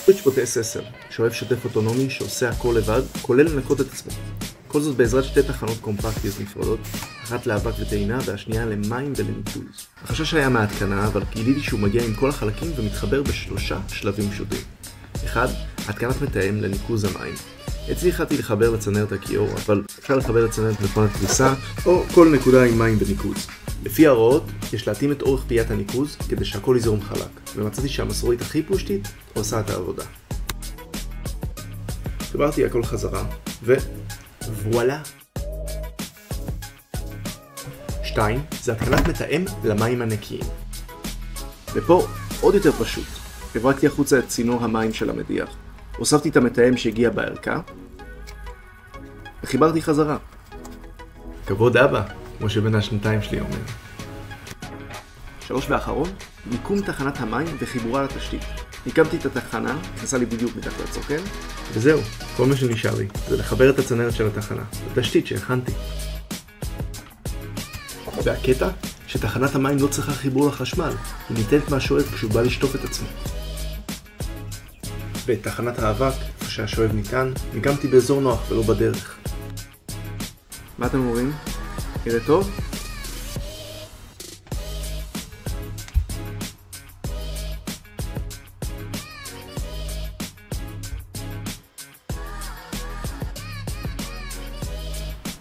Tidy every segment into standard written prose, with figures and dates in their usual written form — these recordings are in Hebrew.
סוויץ'בוט S10, שואב שוטף אוטונומי שעושה הכל לבד, כולל לנקות את עצמו. כל זאת בעזרת שתי תחנות קומפקטיות נפרדות, אחת לאבק וטעינה והשנייה למים ולניקוז. החשש היה מההתקנה, אבל גיליתי שהוא מגיע עם כל החלקים ומתחבר בשלושה שלבים פשוטים. 1. התקנת מתאם לניקוז המים. אצלי החלטתי לחבר לצנרת הכיור, אבל אפשר לחבר לצנרת מכונת כביסה או כל נקודה עם מים וניקוז. לפי ההוראות, יש להתאים את אורך פיית הניקוז כדי שהכל יזרום חלק, ומצאתי שהמסורית הכי פושטית עושה את העבודה. חיברתי הכל חזרה, ווואלה. 2. זה התקנת מתאם למים הנקיים. ופה עוד יותר פשוט. הברקתי החוצה את צינור המים של המדיח. הוספתי את המתאם שהגיע בערכה, וחיברתי חזרה. כבוד אבא, כמו שבן השנתיים שלי אומר. 3 ואחרון, מיקום תחנת המים וחיבורה לתשתית. הקמתי את התחנה, נכנסה לי בדיוק מתחת לצוקן, וזהו, כל מה שנשאר לי, זה לחבר את הצנרת של התחנה, לתשתית שהכנתי. והקטע, שתחנת המים לא צריכה חיבור לחשמל, היא ניתנת מהשואב כשהוא בא לשטוף את עצמו. ואת תחנת האבק, איפה שהשואב ניתן, הקמתי באזור נוח ולא בדרך. מה אתם אומרים? נראה טוב?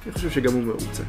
אני חושב שגם הוא מרוצה.